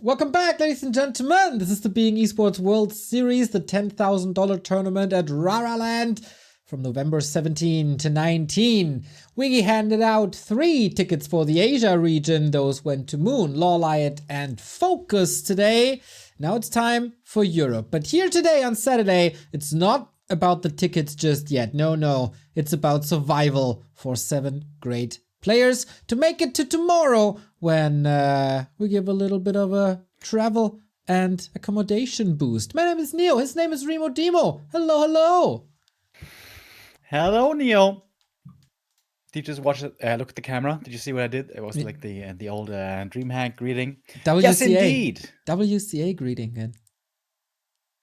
Welcome back, ladies and gentlemen. This is the Being Esports World Series, the $10,000 tournament at Raraland from November 17 to 19. We handed out 3 tickets for the Asia region. Those went to Moon, Lawliot, and Focus today. Now it's time for Europe. But here today on Saturday, it's not about the tickets just yet. No. It's about survival for 7 great players to make it to tomorrow when we give a little bit of a travel and accommodation boost. My name is Neo. His name is Remo Demo. Hello. Hello, Neo. Did you just watch it? Look at the camera. Did you see what I did? It was like the old DreamHack greeting. WCA. Yes, indeed. WCA greeting. And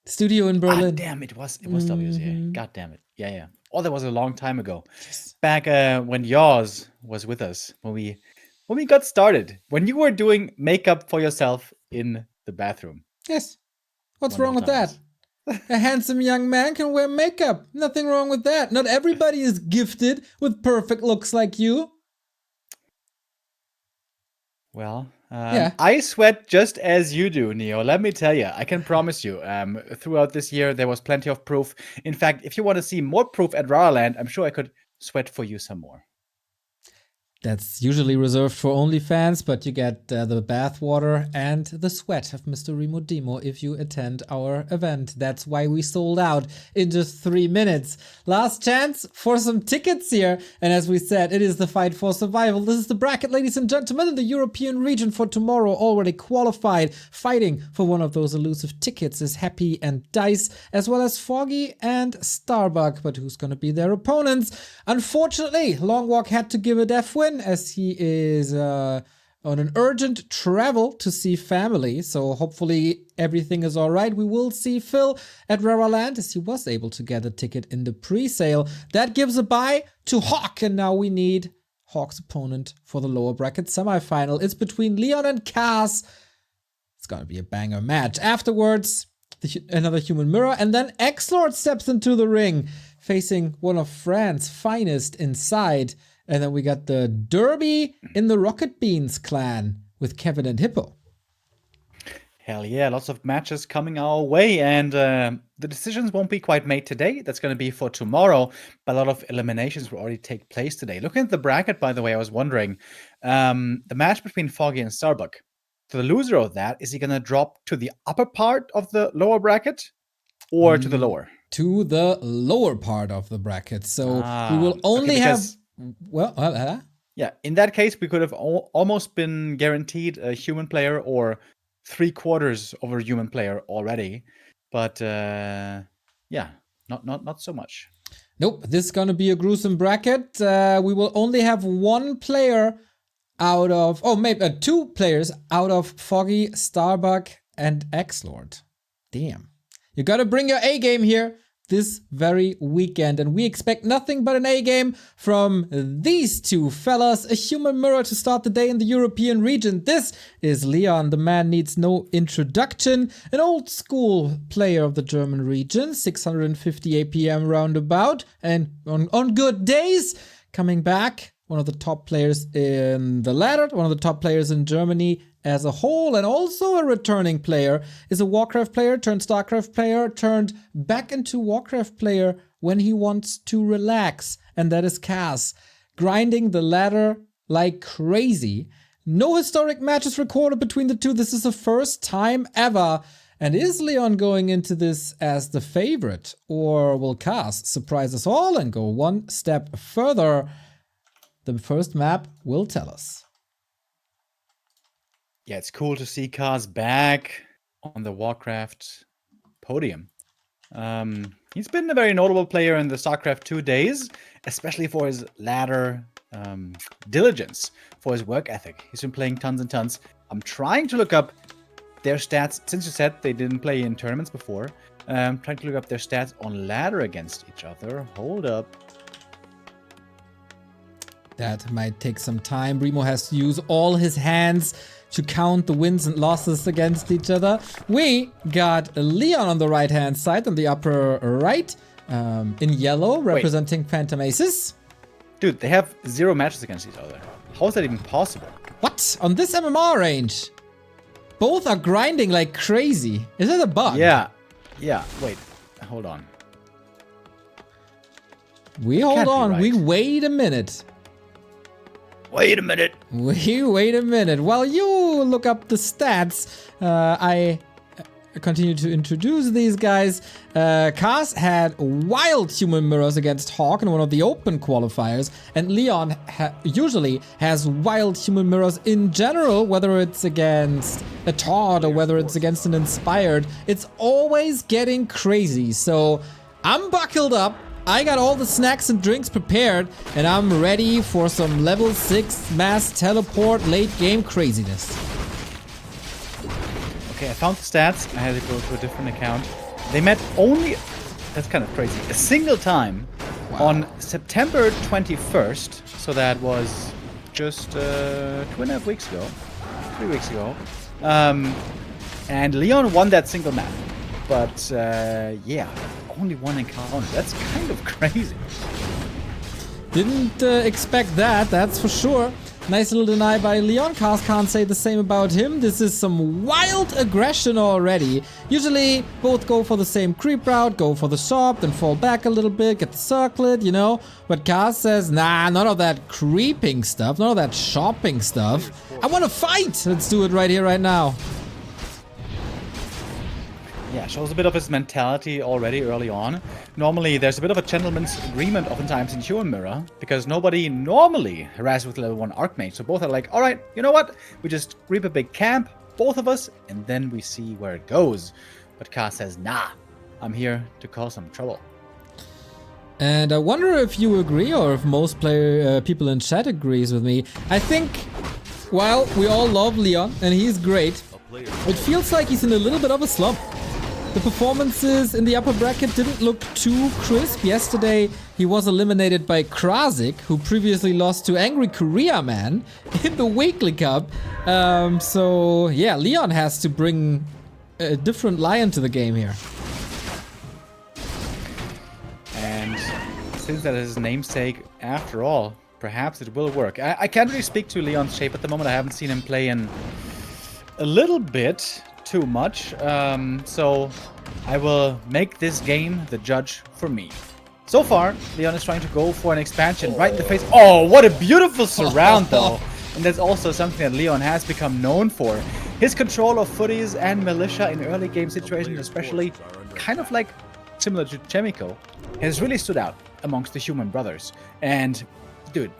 studio in Berlin. Damn, it was WCA. God damn it. Yeah. Oh, that was a long time ago. Yes. Back when Jaws was with us, when we got started, when you were doing makeup for yourself in the bathroom. Yes. What's wrong with that? A handsome young man can wear makeup. Nothing wrong with that. Not everybody is gifted with perfect looks like you. Well, yeah. I sweat just as you do, Neo. Let me tell you, I can promise you, throughout this year, there was plenty of proof. In fact, if you want to see more proof at Raraland, I'm sure I could sweat for you some more. That's usually reserved for OnlyFans, but you get the bath water and the sweat of Mr. Remo Demo if you attend our event. That's why we sold out in just 3 minutes. Last chance for some tickets here. And as we said, it is the fight for survival. This is the bracket, ladies and gentlemen, in the European region for tomorrow. Already qualified. Fighting for one of those elusive tickets is Happy and Dice, as well as Foggy and Starbuck. But who's going to be their opponents? Unfortunately, Longwalk had to give a death win, as he is on an urgent travel to see family. So hopefully everything is all right. We will see Phil at Raraland, as he was able to get a ticket in the pre-sale. That gives a bye to Hawk, and now we need Hawk's opponent for the lower bracket semifinal. It's between Leon and Cass. It's gonna be a banger match. Afterwards, another human mirror, and then X-Lord steps into the ring, facing one of France's finest inside. And then we got the Derby in the Rocket Beans clan with Kevin and Hippo. Hell yeah, lots of matches coming our way, and the decisions won't be quite made today. That's going to be for tomorrow, but a lot of eliminations will already take place today. Looking at the bracket, by the way, I was wondering, the match between Foggy and Starbuck, the loser of that, is he going to drop to the upper part of the lower bracket or to the lower? To the lower part of the bracket. So we will only have... Well, yeah, in that case, we could have almost been guaranteed a human player or 3/4 of a human player already. But yeah, not so much. Nope, this is going to be a gruesome bracket. We will only have 1 player out of... Oh, maybe 2 players out of Foggy, Starbuck, and X-Lord. Damn. You got to bring your A game here this very weekend, and we expect nothing but an A game from these 2 fellas. A human mirror to start the day in the European region. This is Leon. The man needs no introduction. An old school player of the German region, 650 APM roundabout, and on good days, coming back, one of the top players in the ladder, one of the top players in Germany as a whole, and also a returning player, is a Warcraft player turned StarCraft player turned back into Warcraft player when he wants to relax, and that is Cass, grinding the ladder like crazy. No historic matches recorded between the 2. This is the first time ever. And is Leon going into this as the favorite, or will Cass surprise us all and go one step further? The first map will tell us. Yeah, it's cool to see Cass back on the Warcraft podium. He's been a very notable player in the StarCraft 2 days, especially for his ladder diligence, for his work ethic. He's been playing tons and tons. I'm trying to look up their stats, since you said they didn't play in tournaments before. Trying to look up their stats on ladder against each other. Hold up. That might take some time. Remo has to use all his hands to count the wins and losses against each other. We got Leon on the right-hand side, on the upper right, in yellow, representing Phantom Aces. Dude, they have 0 matches against each other. How is that even possible? What? On this MMR range? both are grinding like crazy. Is it a bug? Yeah. Yeah. Wait. Hold on. We hold on. right. We wait a minute. Wait a minute. We wait a minute. While you look up the stats, I continue to introduce these guys. Kaz had wild human mirrors against Hawk in one of the open qualifiers, and Leon usually has wild human mirrors in general, whether it's against a Todd or whether it's against an Inspired. It's always getting crazy, so I'm buckled up. I got all the snacks and drinks prepared, and I'm ready for some level 6 mass teleport late game craziness. Okay, I found the stats. I had to go to a different account. They met only, that's kind of crazy, a single time on September 21st. So that was just 2.5 weeks ago, 3 weeks ago. And Leon won that single map. But yeah, only one encounter. That's kind of crazy. Didn't expect that, that's for sure. Nice little deny by Leon. Kaz can't say the same about him. This is some wild aggression already. Usually both go for the same creep route, go for the shop, then fall back a little bit, get the circlet, you know. But Kaz says, nah, none of that creeping stuff, none of that shopping stuff. I want to fight! Let's do it right here, right now. Yeah, shows a bit of his mentality already early on. Normally, there's a bit of a gentleman's agreement oftentimes in Human Mirror, because nobody normally harasses with level 1 Archmage. So both are like, alright, you know what? We just reap a big camp, both of us, and then we see where it goes. But Kaz says, nah, I'm here to cause some trouble. And I wonder if you agree, or if most people in chat agrees with me. I think, while we all love Leon, and he's great, it feels like he's in a little bit of a slump. The performances in the upper bracket didn't look too crisp. Yesterday, he was eliminated by Krasik, who previously lost to Angry Korea Man in the Weekly Cup. So, yeah, Leon has to bring a different lion to the game here. And since that is his namesake, after all, perhaps it will work. I can't really speak to Leon's shape at the moment. I haven't seen him play in a little bit. Too much, so I will make this game the judge for me. So far, Leon is trying to go for an expansion right in the face. Oh, what a beautiful surround though. And that's also something that Leon has become known for. His control of footies and militia in early game situations, especially kind of like similar to Chemico, has really stood out amongst the human brothers. And dude,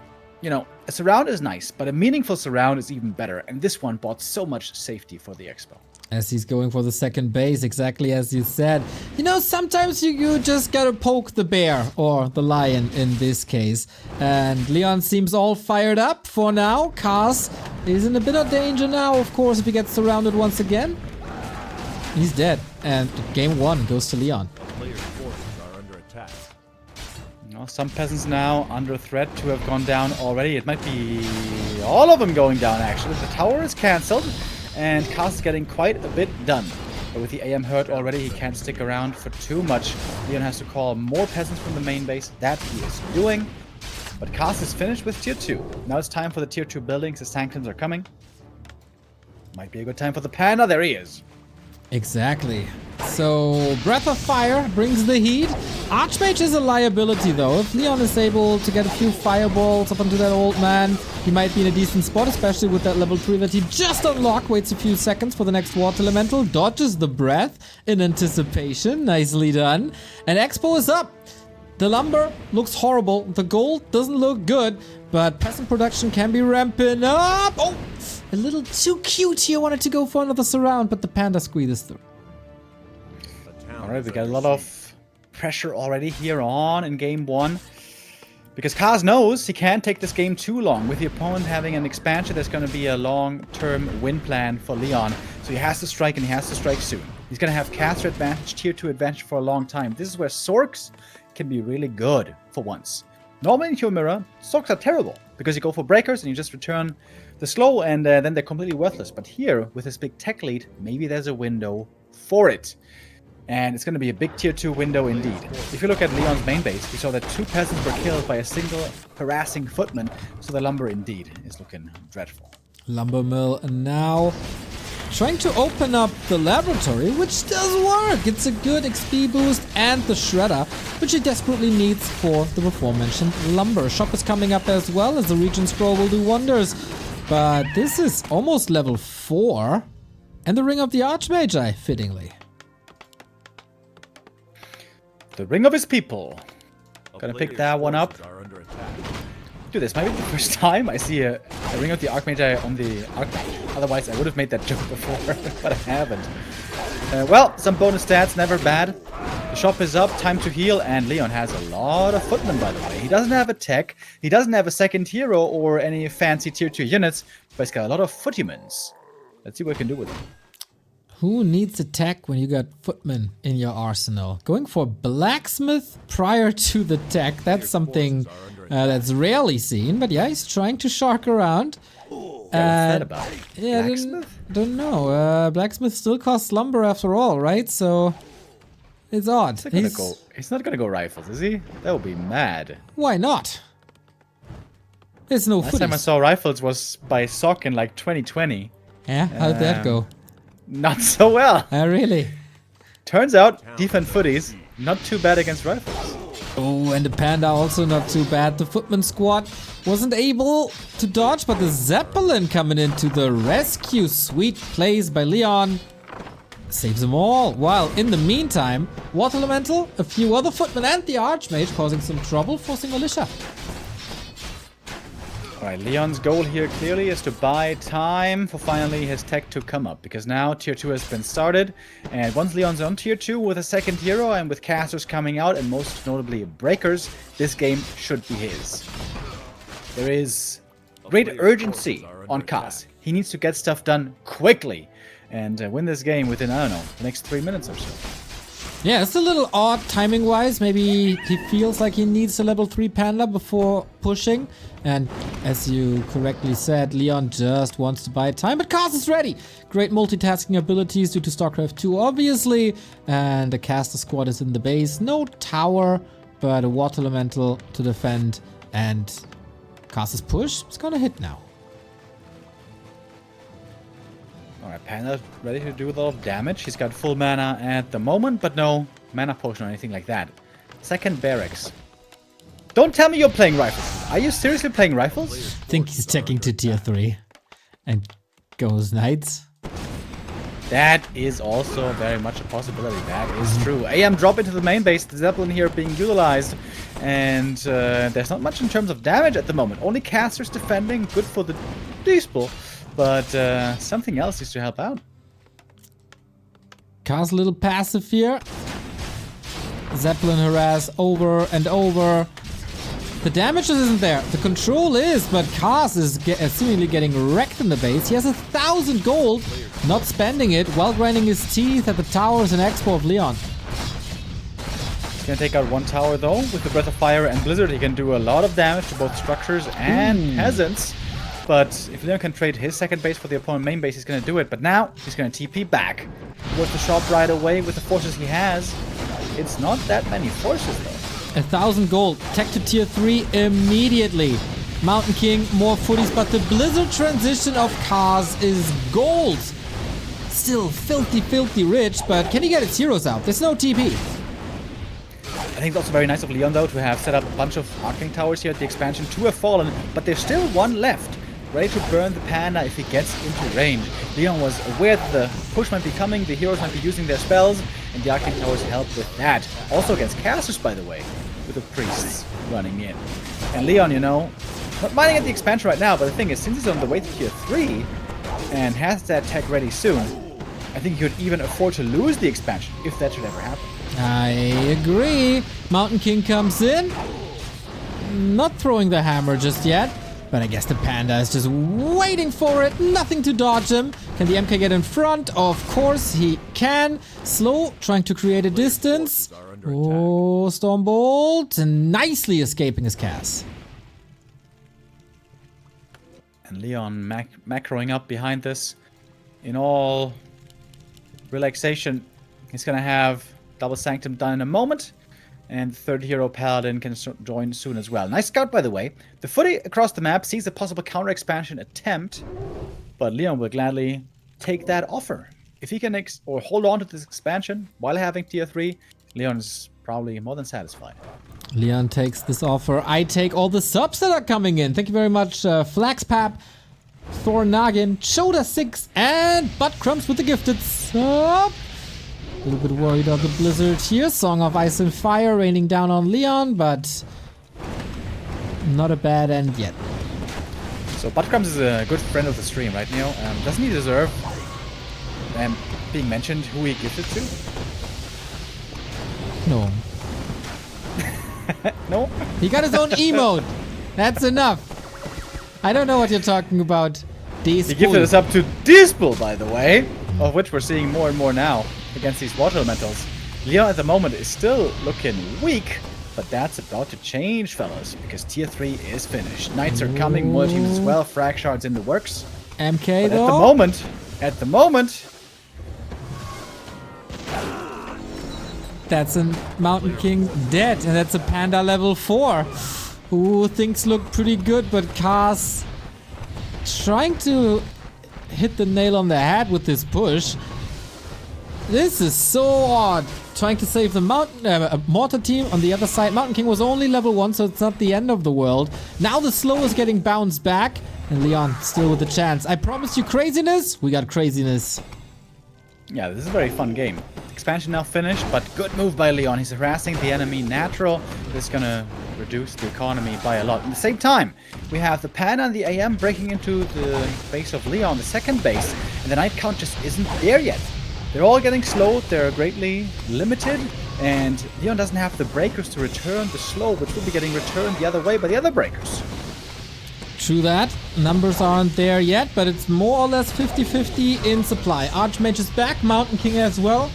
you know, a surround is nice, but a meaningful surround is even better. And this one brought so much safety for the Expo. As he's going for the second base, exactly as you said. You know, sometimes you just gotta poke the bear, or the lion in this case. And Leon seems all fired up for now. Kaz is in a bit of danger now, of course, if he gets surrounded once again. He's dead, and game 1 goes to Leon. Some peasants now under threat to have gone down already. It might be all of them going down, actually. The tower is cancelled. And Kaz is getting quite a bit done. But with the AM hurt already, he can't stick around for too much. Leon has to call more peasants from the main base. That he is doing. But Kaz is finished with tier 2. Now it's time for the tier 2 buildings. The sanctums are coming. Might be a good time for the panda. There he is. Exactly. So, Breath of Fire brings the heat. Archmage is a liability though. If Leon is able to get a few fireballs up onto that old man, he might be in a decent spot, especially with that level 3 that he just unlocked. Waits a few seconds for the next water elemental, dodges the breath in anticipation. Nicely done. And Expo is up. The lumber looks horrible. The gold doesn't look good, but peasant production can be ramping up. Oh, a little too cute here. Wanted to go for another surround, but the panda squeezes through. Alright, we got a lot of pressure already here on in game 1. Because Kaz knows he can't take this game too long. With the opponent having an expansion, there's going to be a long-term win plan for Leon. So he has to strike, and he has to strike soon. He's going to have caster advantage, tier 2 advantage for a long time. This is where Sorks can be really good for once. Normally in Human Mirror, Sorks are terrible. Because you go for breakers and you just return the slow, and then they're completely worthless. But here, with this big tech lead, maybe there's a window for it. And it's going to be a big tier 2 window indeed. If you look at Leon's main base, we saw that 2 peasants were killed by a single harassing footman. So the lumber indeed is looking dreadful. Lumber mill now trying to open up the laboratory, which does work. It's a good XP boost and the shredder, which he desperately needs for the before-mentioned lumber. Shop is coming up as well, as the region scroll will do wonders. But this is almost level 4. And the Ring of the Archmagi, fittingly. The Ring of his people. Gonna pick that one up. Dude, this might be the first time I see a Ring of the Archmagi on the Archmage. Otherwise, I would have made that joke before, but I haven't. Well, some bonus stats, never bad. The shop is up, time to heal, and Leon has a lot of footmen, by the way. He doesn't have a tech, he doesn't have a second hero or any fancy tier 2 units, but he's got a lot of foothumans. Let's see what we can do with them. Who needs attack when you got footmen in your arsenal? Going for blacksmith prior to the tech, that's something that's rarely seen. But yeah, he's trying to shark around. What's that about? Yeah, Blacksmith? Don't know. Blacksmith still costs lumber after all, right? So it's odd. He's not gonna go rifles, is he? That would be mad. Why not? There's no Last time I saw rifles was by Sock in like 2020. Yeah, how'd that go? Not so well. Really? Turns out, defend footies, not too bad against rifles. Oh, and the Panda also not too bad. The Footman squad wasn't able to dodge, but the Zeppelin coming into the rescue. Sweet plays by Leon. Saves them all. While in the meantime, Water Elemental, a few other Footmen, and the Archmage causing some trouble, forcing Militia. Alright, Leon's goal here clearly is to buy time for finally his tech to come up, because now tier 2 has been started, and once Leon's on tier 2 with a second hero and with casters coming out and most notably breakers, this game should be his. There is great urgency on Kaz. He needs to get stuff done quickly and win this game within, I don't know, the next 3 minutes or so. Yeah, it's a little odd timing-wise. Maybe he feels like he needs a level 3 Panda before pushing. And as you correctly said, Leon just wants to buy time, but Kaz is ready. Great multitasking abilities due to StarCraft 2, obviously. And the caster squad is in the base. No tower, but a Water Elemental to defend. And Kaz's push is gonna hit now. Alright, Panda ready to do a lot of damage. He's got full mana at the moment, but no mana potion or anything like that. Second barracks. Don't tell me you're playing rifles. Are you seriously playing rifles? I think he's checking to tier 3 and goes knights. That is also very much a possibility. That is true. AM drop into the main base. The Zeppelin here being utilized. And there's not much in terms of damage at the moment. Only casters defending. Good for the Diesel. But something else needs to help out. Kaz a little passive here. Zeppelin harass over and over. The damage isn't there. The control is, but Kaz is seemingly getting wrecked in the base. He has 1,000 gold, not spending it, while grinding his teeth at the towers and expo of Leon. He's gonna take out one tower though. With the Breath of Fire and Blizzard, he can do a lot of damage to both structures and peasants. But if Leon can trade his second base for the opponent main base, he's gonna do it. But now, he's gonna TP back. Towards the shop right away with the forces he has. It's not that many forces though. 1,000 gold. Tech to tier 3 immediately. Mountain King, more footies, but the Blizzard transition of Kaz is gold. Still filthy rich, but can he get his heroes out? There's no TP. I think it's also very nice of Leon though to have set up a bunch of Arcane towers here at the expansion. 2 have fallen, but there's still 1 left. Ready to burn the Panda if he gets into range. Leon was aware that the push might be coming, the heroes might be using their spells, and the Arcane towers help with that. Also against casters, by the way, with the priests running in. And Leon, you know, not mining at the expansion right now, but the thing is, since he's on the way to tier 3 and has that tech ready soon, I think he could even afford to lose the expansion if that should ever happen. I agree. Mountain King comes in. Not throwing the hammer just yet. But I guess the Panda is just waiting for it. Nothing to dodge him. Can the MK get in front? Of course he can. Slow, trying to create a distance. Oh, Stormbolt. And nicely escaping his cast. And Leon macroing up behind this. In all relaxation, he's going to have Double Sanctum done in a moment. And third hero Paladin can join soon as well. Nice scout, by the way. The footy across the map sees a possible counter-expansion attempt, but Leon will gladly take that offer. If he can or hold on to this expansion while having tier 3, Leon is probably more than satisfied. Leon takes this offer. I take all the subs that are coming in. Thank you very much, Flaxpap, Thor Nagin, Choda6, and Butt Crumbs with the gifted sub. A little bit worried about the blizzard here. Song of Ice and Fire raining down on Leon, but not a bad end yet. So Buttcrumbs is a good friend of the stream, right, Neo? Doesn't he deserve being mentioned who he gifted to? No. No? He got his own emote. That's enough. I don't know what you're talking about. He gifted us up to Dispel, by the way, of which we're seeing more and more now against these water elementals. Leon at the moment is still looking weak, but that's about to change, fellas, because tier 3 is finished. Knights are coming, more teams as well, frag shards in the works. MK But though? at the moment, that's a Mountain King dead, and that's a Panda level 4. Ooh, things look pretty good, but Kaz trying to hit the nail on the head with this push. This is so odd. Trying to save the Mortar team on the other side. Mountain King was only level 1, so it's not the end of the world. Now the slow is getting bounced back, and Leon still with the chance. I promised you craziness. We got craziness. yeah, this is a very fun game. Expansion now finished, but good move by Leon. He's harassing the enemy natural. This is gonna reduce the economy by a lot. At the same time, we have the Panda and the AM breaking into the base of Leon, the second base, and the Knight count just isn't there yet. They're all getting slowed, they're greatly limited, and Leon doesn't have the breakers to return the slow, which will be getting returned the other way by the other breakers. True that. Numbers aren't there yet, but it's more or less 50-50 in supply. Archmage is back, Mountain King as well.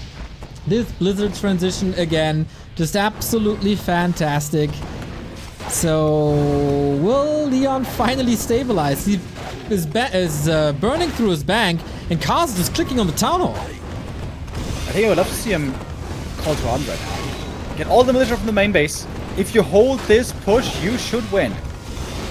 This Blizzard transition again, just absolutely fantastic. So, will Leon finally stabilize? He is burning through his bank, and Kaz is clicking on the Town Hall. I think I would love to see him call to arms right now. Get all the militia from the main base. If you hold this push, you should win.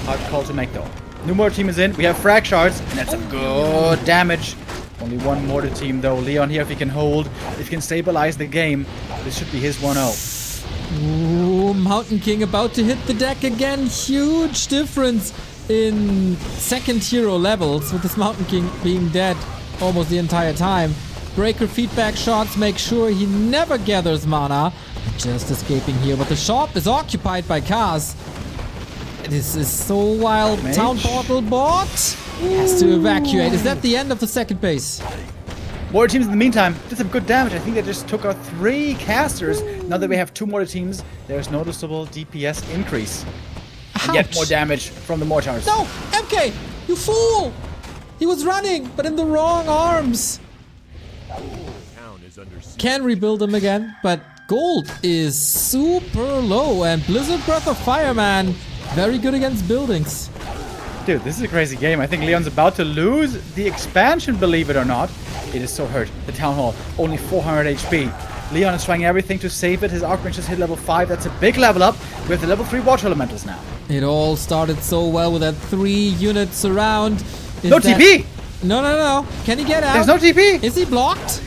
Hard call to make though. New mortar team is in. We have frag shards, and that's some good damage. Only one mortar team though. Leon here, if he can hold, if he can stabilize the game, this should be his 1-0. Ooh, Mountain King about to hit the deck again. Huge difference in second hero levels with this Mountain King being dead almost the entire time. Breaker feedback shots make sure he never gathers mana. Just escaping here, but the shop is occupied by Kaz. This is so wild. Mage. Town portal bot has to evacuate. Is that the end of the second base? Mortar teams in the meantime did some good damage. I think they just took out 3 casters. Now that we have 2 mortar teams, there's noticeable DPS increase. And yet more damage from the mortars. No! MK! You fool! He was running, but in the wrong arms. Can rebuild them again, but gold is super low, and Blizzard Breath of Fire, man, very good against buildings. Dude, this is a crazy game. I think Leon's about to lose the expansion, believe it or not. It is so hurt. The Town Hall, only 400 HP. Leon is trying everything to save it. His Archmage just hit level 5. That's a big level up. We have the level 3 Water Elementals now. It all started so well with that 3 units around. No TP! No. Can he get out? There's no TP! Is he blocked?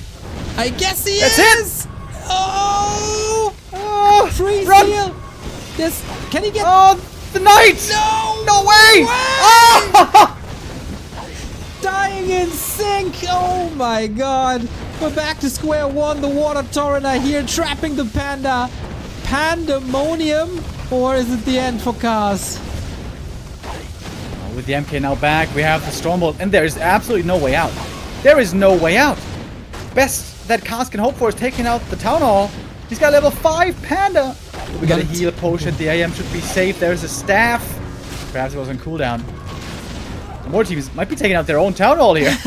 I guess he That's is! it! Oh! Free run! seal! Can he get... Oh, the Knight! No way! Oh! Dying in sync! Oh my god! We're back to square one. The water torrent are here, trapping the Panda. Pandemonium? Or is it the end for Kaz? With the MK now back, we have the Stormbolt, and there is absolutely no way out. There is no way out. Best that Kaz can hope for is taking out the Town Hall. He's got level 5 Panda. We got a heal potion. The AM should be safe. There's a staff. Perhaps it was on cooldown. More teams might be taking out their own Town Hall here.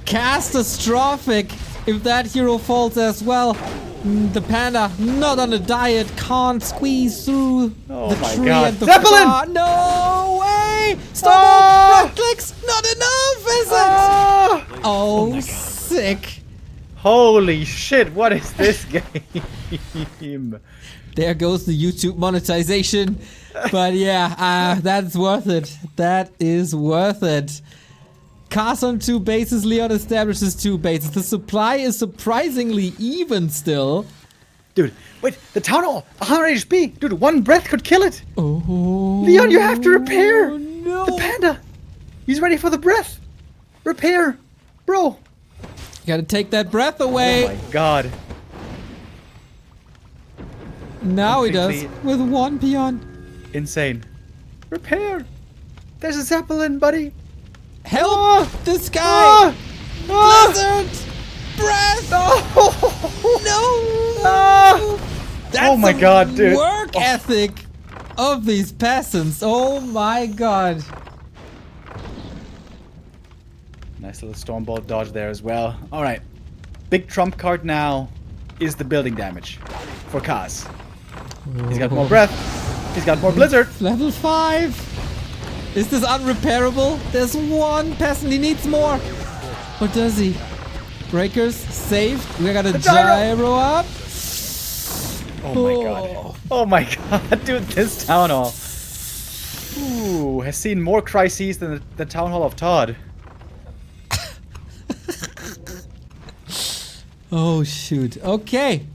Catastrophic if that hero falls as well. The Panda, not on a diet, can't squeeze through the tree and the Zeppelin! car. No way! Stop! Right clicks! Not enough, is it? Oh, sick. Holy shit, what is this game? There goes the YouTube monetization. But yeah, that's worth it. That is worth it. Cars on 2 bases, Leon establishes 2 bases. The supply is surprisingly even still. Dude, wait, the town hall, 100 HP. Dude, 1 breath could kill it. Oh, Leon, you have to repair. no. The panda. He's ready for the breath. Repair. Bro. You gotta take that breath away. Oh my god. Now he does, with 1 peon. Insane. Repair. There's a Zeppelin, buddy. Help this guy. Blizzard. Breath. No. That's oh my god, dude. Work ethic of these peasants. Oh my god. Nice little Stormbolt dodge there as well. Alright. Big trump card now is the building damage for Kaz. He's got more breath. He's got more blizzard. Level 5. Is this unrepairable? There's 1 peasant. He needs more. Or does he? Breakers saved. We got a gyro up. Oh my god. Oh my god, dude, this town hall. Ooh, has seen more crises than the town hall of Todd. Oh shoot. Okay.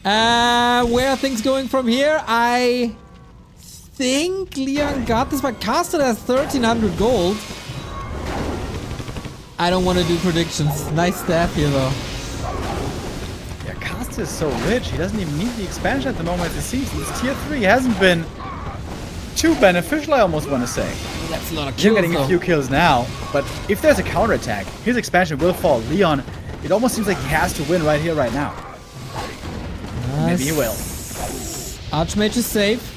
Where are things going from here? I think Leon got this, but Castle has 1300 gold. I don't want to do predictions. Nice staff here though. Yeah, Cast is so rich. He doesn't even need the expansion at the moment it seems. This tier 3 hasn't been too beneficial, I almost want to say. That's a lot of kills. He's getting a few kills now, but if there's a counterattack, his expansion will fall. Leon, it almost seems like he has to win right here, right now. Maybe he will. Archmage is safe.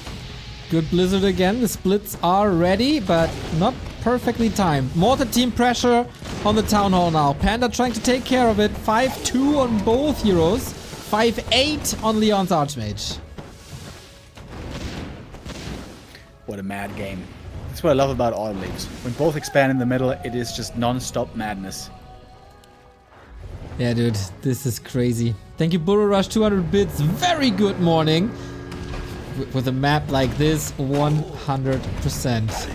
Good Blizzard again. The splits are ready, but not perfectly timed. Mortar team pressure on the Town Hall now. Panda trying to take care of it. 5-2 on both heroes. 5-8 on Leon's Archmage. What a mad game. That's what I love about Autumn Leaves. When both expand in the middle, it is just non-stop madness. Yeah, dude, this is crazy. Thank you, Burrow Rush, 200 bits. Very good morning. With a map like this, 100%.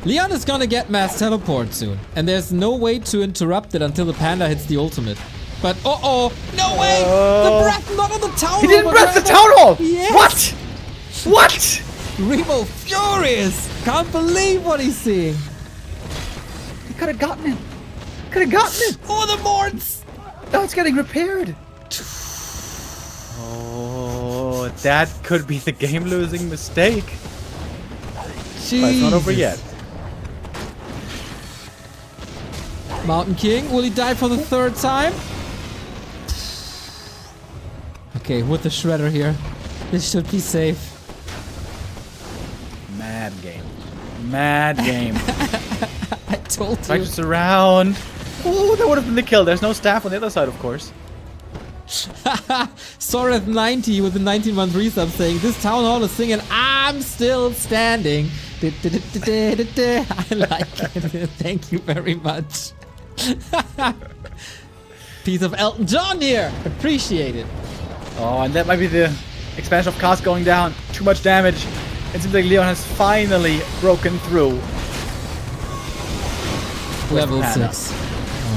Leon is gonna get mass teleport soon. And there's no way to interrupt it until the panda hits the ultimate. But, uh-oh, no way! The breath not on the town hall! He didn't breath the town hall! Yes. What? What? Remo furious! Can't believe what he's seeing. He could have gotten it. Could have gotten it. Oh, the morts! Now it's getting repaired. Oh, that could be the game-losing mistake. Jeez. But it's not over yet. Mountain King, will he die for the 3rd time? Okay, with the Shredder here. This should be safe. Mad game. Mad game. I told you. Practice around. Oh, that would have been the kill. There's no staff on the other side, of course. Soreth90 with the 19-month resub saying, this town hall is singing, I'm still standing. I like it. Thank you very much. Piece of Elton John here. Appreciate it. Oh, and that might be the expansion of cast going down. Too much damage. It seems like Leon has finally broken through. Level 6.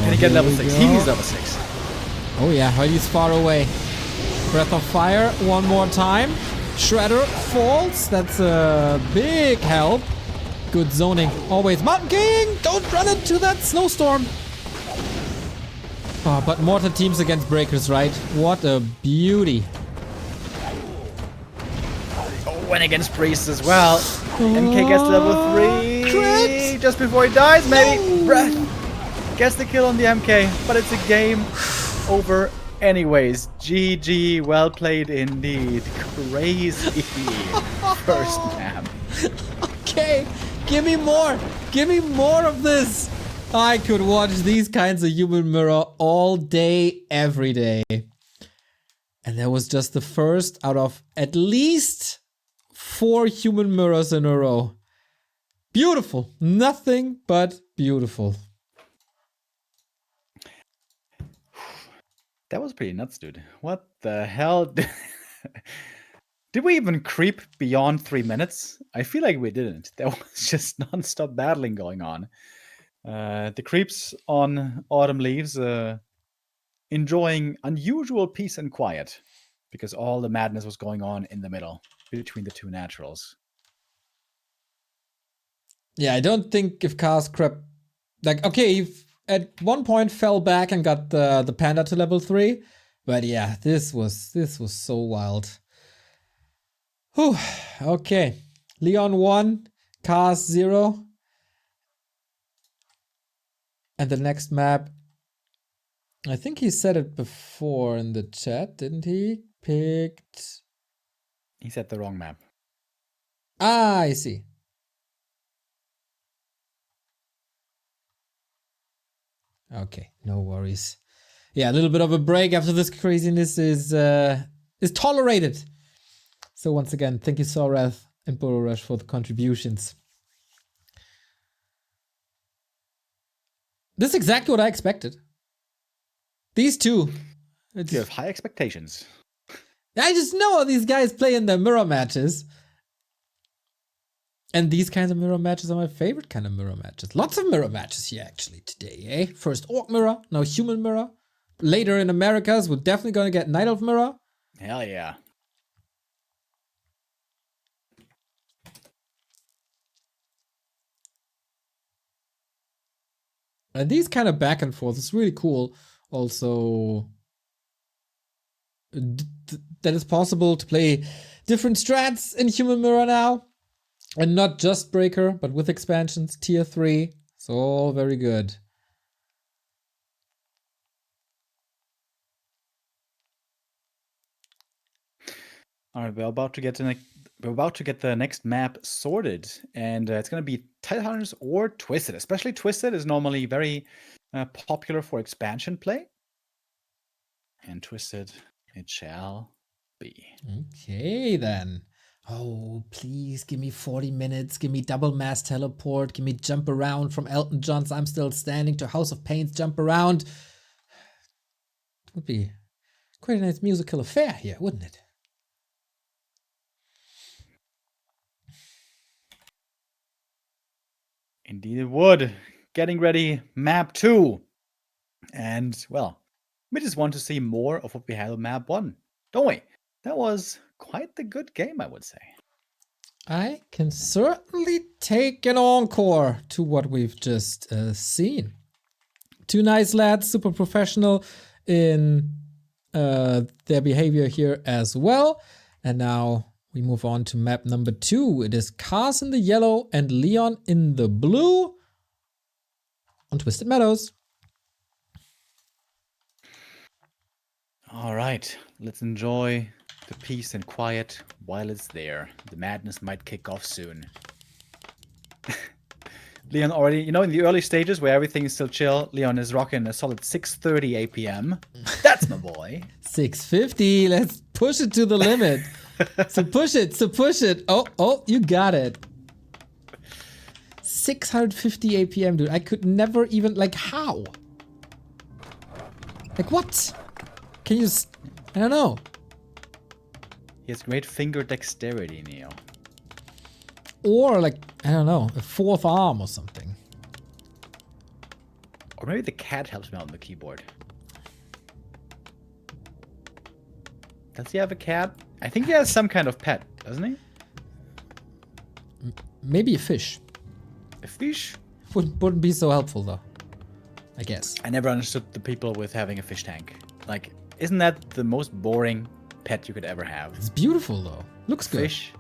Can he get level 6? He needs level 6. Oh yeah, he's far away. Breath of Fire one more time. Shredder falls. That's a big help. Good zoning. Always. Mountain King! Don't run into that snowstorm. Oh, but mortar teams against breakers, right? What a beauty. Oh, and against priests as well. MK gets level 3. Crit. Just before he dies, maybe. Breath. Gets the kill on the MK, but it's a game over anyways. GG, well played indeed. Crazy first map. Okay, give me more. Give me more of this. I could watch these kinds of human mirror all day, every day. And that was just the first out of at least 4 human mirrors in a row. Beautiful. Nothing but beautiful. That was pretty nuts, dude. What the hell? Did we even creep beyond 3 minutes? I feel like we didn't. There was just non-stop battling going on. The creeps on Autumn Leaves enjoying unusual peace and quiet because all the madness was going on in the middle between the two naturals. Yeah, I don't think if Cars crept, like, okay, he at one point fell back and got the panda to level 3, but yeah, this was so wild. Whew. Okay, Leon 1, Cars 0, and the next map. I think he said it before in the chat, didn't he? Picked. He said the wrong map. Ah, I see. Okay, no worries. Yeah, a little bit of a break after this craziness is tolerated. So once again, thank you, Sorath and Bororash, for the contributions. This is exactly what I expected. These two. You have high expectations. I just know these guys play in their mirror matches. And these kinds of mirror matches are my favorite kind of mirror matches. Lots of mirror matches here actually today, eh? First Orc mirror, now Human mirror. Later in Americas, we're definitely gonna get Night Elf mirror. Hell yeah. And these kind of back and forth is really cool. Also, that it's possible to play different strats in Human mirror now. And not just Breaker, but with expansions, tier 3. It's all very good. All right, we're about to get the next map sorted, and it's going to be Tidehunters or Twisted. Especially Twisted is normally very popular for expansion play, and Twisted it shall be. Okay then. Oh, please give me 40 minutes. Give me double mass teleport. Give me jump around from Elton John's I'm Still Standing to House of Pain's Jump Around. Would be quite a nice musical affair here, wouldn't it? Indeed it would. Getting ready, map 2. And, well, we just want to see more of what we had on map 1, don't we? That was quite the good game, I would say. I can certainly take an encore to what we've just seen. Two nice lads, super professional in their behavior here as well. And now we move on to map number 2. It is Cars in the yellow and Leon in the blue on Twisted Meadows. All right, let's enjoy the peace and quiet while it's there. The madness might kick off soon. Leon already, you know, in the early stages where everything is still chill, Leon is rocking a solid 6:30 APM. That's my boy. 650. Let's push it to the limit. So push it. Oh, you got it. 650 APM, dude. I could never even, like, how? Like, what? Can you, I don't know. He has great finger dexterity, Neo. Or, like, I don't know, a fourth arm or something. Or maybe the cat helps me out on the keyboard. Does he have a cat? I think he has some kind of pet, doesn't he? Maybe a fish. A fish? Wouldn't be so helpful, though. I guess. I never understood the people with having a fish tank. Like, isn't that the most boring pet you could ever have? It's beautiful, though. Looks good. Fish?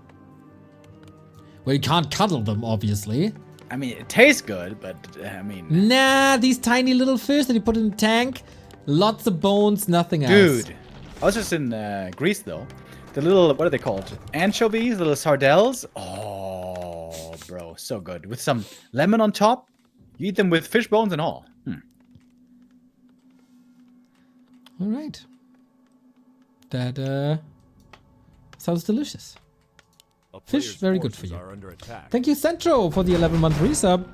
Well, you can't cuddle them, obviously. I mean, it tastes good, but, I mean... Nah, these tiny little fish that you put in the tank. Lots of bones, nothing else. Dude. I was just in Greece, though. The little, what are they called? Anchovies, little sardelles. Oh, bro, so good. With some lemon on top. You eat them with fish bones and all. All right. That sounds delicious. Fish, very good for you. Thank you, Centro, for the 11-month resub.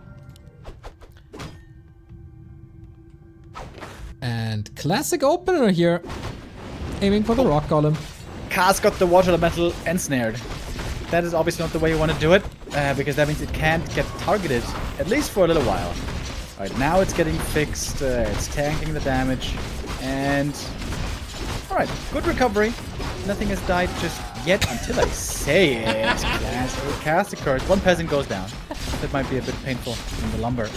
And classic opener here. Aiming for the rock golem. Cars got the water elemental ensnared. That is obviously not the way you want to do it, because that means it can't get targeted, at least for a little while. Alright, now it's getting fixed. It's tanking the damage. And... Alright, good recovery. Nothing has died just yet until I say it. Cast occurs. One peasant goes down. That might be a bit painful in the lumber.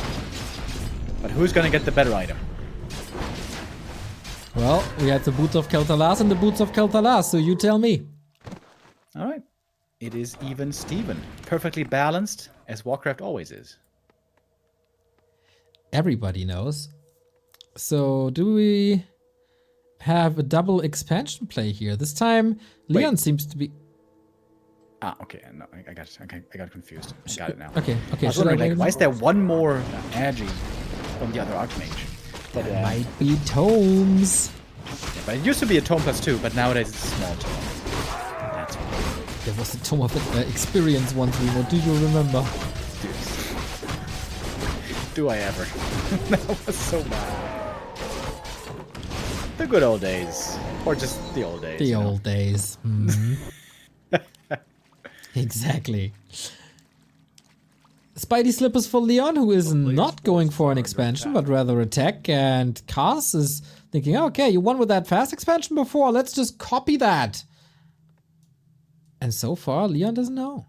But who's going to get the better item? Well, we had the boots of Kel'Thuzad and the boots of Kel'Thuzad, so you tell me. Alright. It is even Steven. Perfectly balanced, as Warcraft always is. Everybody knows. So, do we have a double expansion play here? This time, Leon seems to be... Ah, okay. No, I got confused. I got it now. Okay. I was wondering, like, why is there one more Agi from the other Archmage? But, might be tomes. Yeah, but it used to be a tome +2, but nowadays it's a small tome. That's why. There was a tome of experience once, Remo. Do you remember? Dude. Do I ever? That was so bad. The good old days. Or just the old days. The old days. Mm. Exactly. Spidey slippers for Leon, who is not going for an expansion, but rather attack. And Kaz is thinking, okay, you won with that fast expansion before. Let's just copy that. And so far, Leon doesn't know.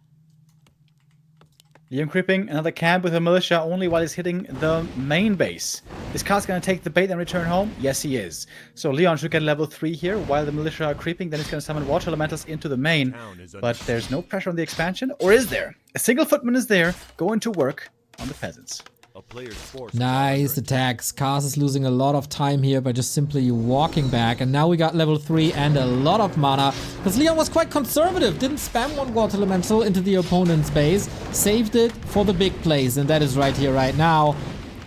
Leon creeping another camp with a militia only while he's hitting the main base. Is Kaz going to take the bait and return home? Yes, he is. So Leon should get level 3 here while the militia are creeping. Then he's going to summon water elementals into the main. But there's no pressure on the expansion. Or is there? A single footman is there going to work on the peasants. Nice attacks. Kaz is losing a lot of time here by just simply walking back. And now we got level 3 and a lot of mana. Because Leon was quite conservative. Didn't spam one water elemental into the opponent's base. Saved it for the big plays. And that is right here, right now.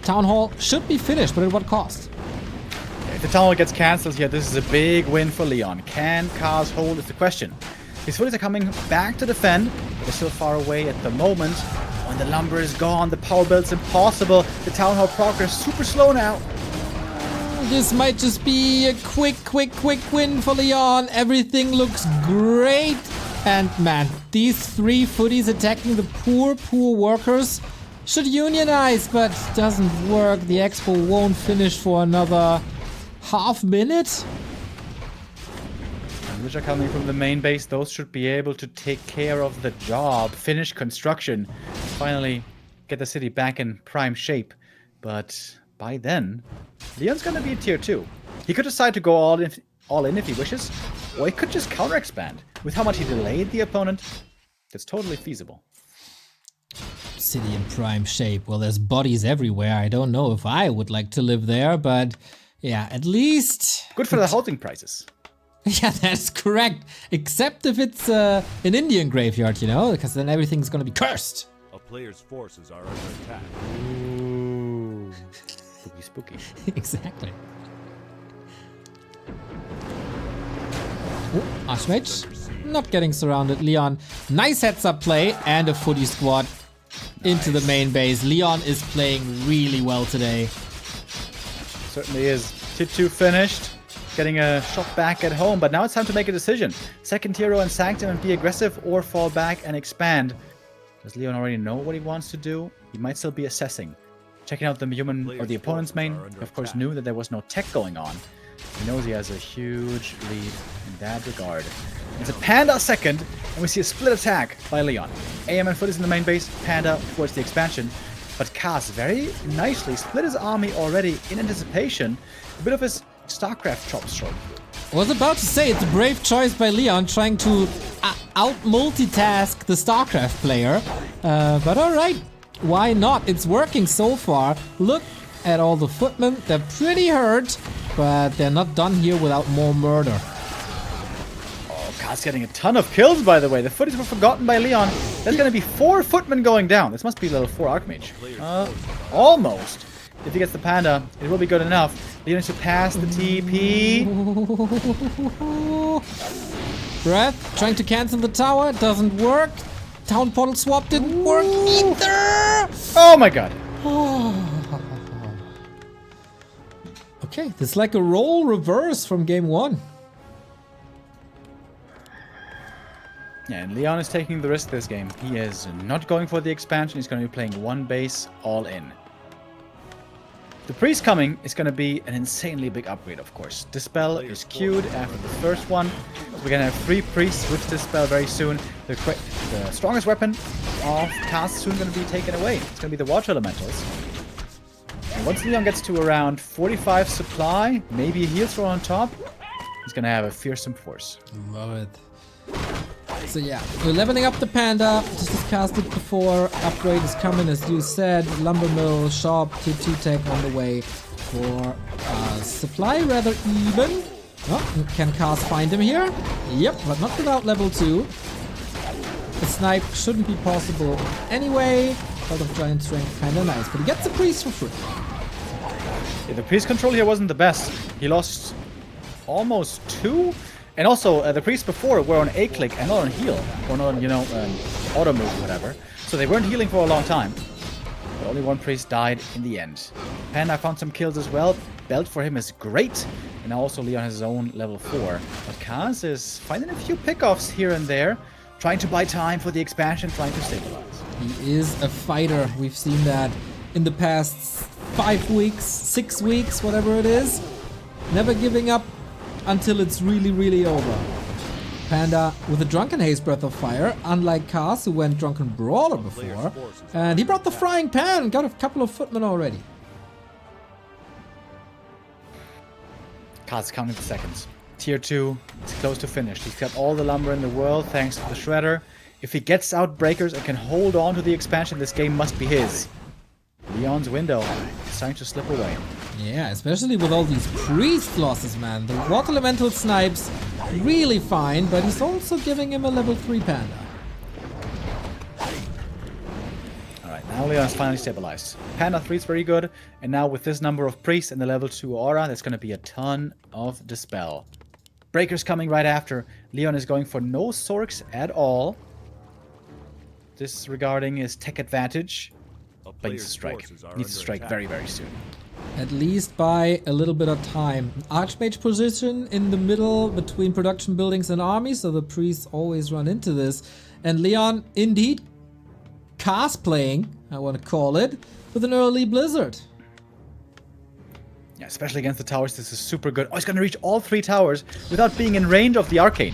Town Hall should be finished, but at what cost? If the Town Hall gets cancelled here, this is a big win for Leon. Can Kaz hold is the question. His footies are coming back to defend. But they're still far away at the moment. When the lumber is gone, the power build's impossible. The Town Hall progress super slow now. This might just be a quick win for Leon. Everything looks great. And man, these 3 footies attacking the poor workers should unionize, but doesn't work. The expo won't finish for another half minute. Which are coming from the main base. Those should be able to take care of the job. Finish construction. Finally get the city back in prime shape. But by then, Leon's gonna be a tier 2. He could decide to go all in if he wishes, or he could just counter expand. With how much he delayed the opponent, that's totally feasible. City in prime shape. Well, there's bodies everywhere. I don't know if I would like to live there, but yeah, at least... Good for the housing prices. Yeah, that's correct. Except if it's an Indian graveyard, you know, because then everything's gonna be cursed. A player's forces are under attack. Ooh. Spooky. Exactly. Oh, Archmage. Not getting surrounded. Leon, nice heads-up play and a footy squad into the main base. Leon is playing really well today. Certainly is. Tier 2 finished. Getting a shot back at home, but now it's time to make a decision. Second hero and Sanctum and be aggressive or fall back and expand. Does Leon already know what he wants to do? He might still be assessing. Checking out the human or the opponent's main. He of course knew that there was no tech going on. He knows he has a huge lead in that regard. It's a Panda second, and we see a split attack by Leon. AM and Foot is in the main base, Panda towards the expansion. But Kaz very nicely split his army already in anticipation. A bit of his StarCraft chops showing through. I was about to say, it's a brave choice by Leon trying to out-multitask the StarCraft player. But alright, why not? It's working so far. Look at all the footmen. They're pretty hurt, but they're not done here without more murder. Oh, Kaz getting a ton of kills, by the way. The footies were forgotten by Leon. There's going to be 4 footmen going down. This must be level 4 Archmage. Almost. If he gets the Panda, it will be good enough. Leon to pass the TP. Breath, trying to cancel the tower, doesn't work. Town portal swap didn't work either. Oh my god. Okay, this is like a role reverse from game 1. Yeah, and Leon is taking the risk this game. He is not going for the expansion. He's going to be playing one base all in. The priest coming is going to be an insanely big upgrade, of course. Dispel is queued after the first one. So we're going to have 3 priests with Dispel very soon. The strongest weapon of cast soon going to be taken away. It's going to be the Water Elementals. And once Leon gets to around 45 supply, maybe a heal throw on top, he's going to have a fearsome force. Love it. So yeah, we're leveling up the Panda, just as casted before. Upgrade is coming, as you said. Lumber mill, shop, tier 2 tech on the way for supply, rather even. Oh, can Cast find him here? Yep, but not without level 2. The snipe shouldn't be possible anyway. Cult of Giant Strength, kinda nice, but he gets the priest for free. Yeah, the priest control here wasn't the best. He lost almost 2. And also, the priests before were on A-click and not on heal. Or not on, you know, auto move or whatever. So they weren't healing for a long time. But only 1 priest died in the end. Panda found some kills as well. Belt for him is great. And now also Leon has his own level 4. But Kaz is finding a few pickoffs here and there. Trying to buy time for the expansion, trying to stabilize. He is a fighter. We've seen that in the past 5 weeks, 6 weeks, whatever it is. Never giving up until it's really, really over. Panda with a Drunken Haze Breath of Fire, unlike Kaz, who went Drunken Brawler before. And he brought the Frying Pan, got a couple of footmen already. Kaz counting the seconds. Tier 2, it's close to finish. He's got all the lumber in the world thanks to the Shredder. If he gets out Breakers and can hold on to the expansion, this game must be his. Leon's window is starting to slip away. Yeah, especially with all these priest losses, man. The Water Elemental snipes really fine, but he's also giving him a level 3 Panda. Alright, now Leon's finally stabilized. Panda 3 is very good, and now with this number of priests and the level 2 aura, there's going to be a ton of Dispel. Breakers coming right after. Leon is going for no Sorks at all. Disregarding his tech advantage. But he needs to strike. He needs to strike very, very soon. At least by a little bit of time. Archmage position in the middle between production buildings and armies, so the priests always run into this. And Leon, indeed, cosplaying, I want to call it, with an early blizzard. Yeah, especially against the towers, this is super good. Oh, he's going to reach all 3 towers without being in range of the arcane.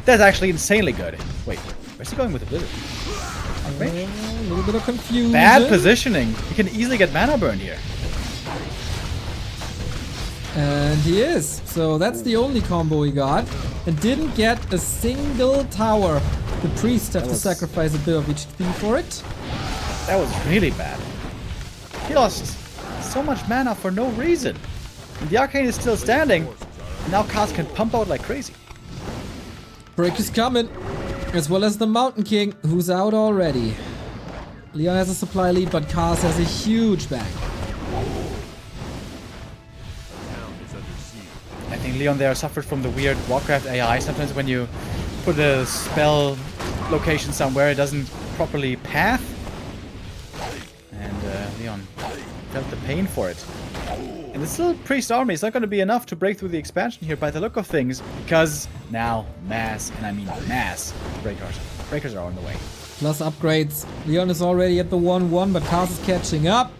That's actually insanely good. Wait, where's he going with the blizzard? A little bit of confusion. Bad positioning. He can easily get mana burn here. And he is. So that's the only combo he got. And didn't get a single tower. The priest have to sacrifice a bit of HP for it. That was really bad. He lost so much mana for no reason. And the arcane is still standing. And now Kaz can pump out like crazy. Break is coming. As well as the Mountain King, who's out already. Leon has a supply lead, but Kaz has a huge bank. I think Leon there suffered from the weird Warcraft AI. Sometimes when you put a spell location somewhere, it doesn't properly path. And Leon felt the pain for it. And this little priest army is not going to be enough to break through the expansion here by the look of things, because now mass, and I mean mass, breakers are on the way. Plus upgrades. Leon is already at the 1-1, but Kaz is catching up.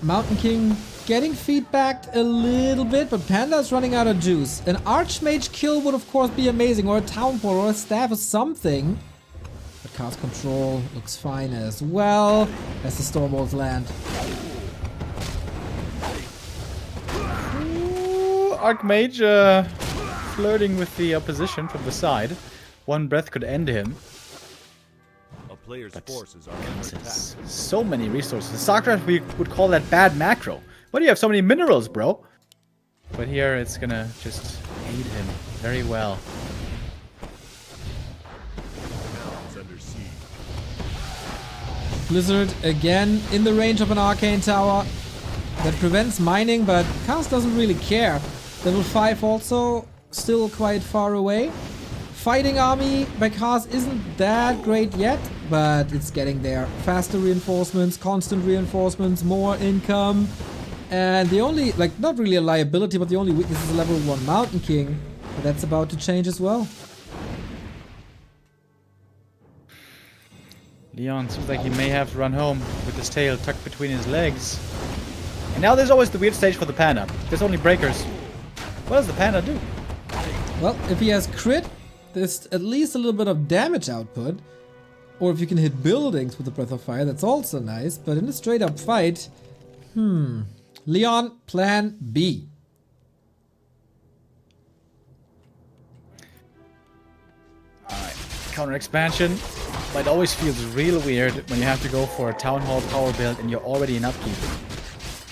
Mountain King getting feedbacked a little bit, but Panda is running out of juice. An Archmage kill would of course be amazing, or a Town Portal, or a Staff, or something. But Kaz control looks fine as well as the Stormbolts land. Archmage flirting with the opposition from the side. One breath could end him. A player's But forces are under attack. so many resources. StarCraft, we would call that bad macro. Why do you have so many minerals, bro? But here it's gonna just aid him very well. Is under siege. Blizzard again in the range of an Arcane Tower. That prevents mining, but Kaz doesn't really care. Level 5 also still quite far away. Fighting army by Kaz isn't that great yet, but it's getting there. Faster reinforcements, constant reinforcements, more income. And the only, like, not really a liability, but the only weakness is a level 1 Mountain King. But that's about to change as well. Leon seems like he may have to run home with his tail tucked between his legs. And now there's always the weird stage for the panda. There's only breakers. What does the panda do? Well, if he has crit, there's at least a little bit of damage output. Or if you can hit buildings with the Breath of Fire, that's also nice. But in a straight up fight, Leon, plan B. Alright, counter expansion. But it always feels real weird when you have to go for a Town Hall power build and you're already in upkeep.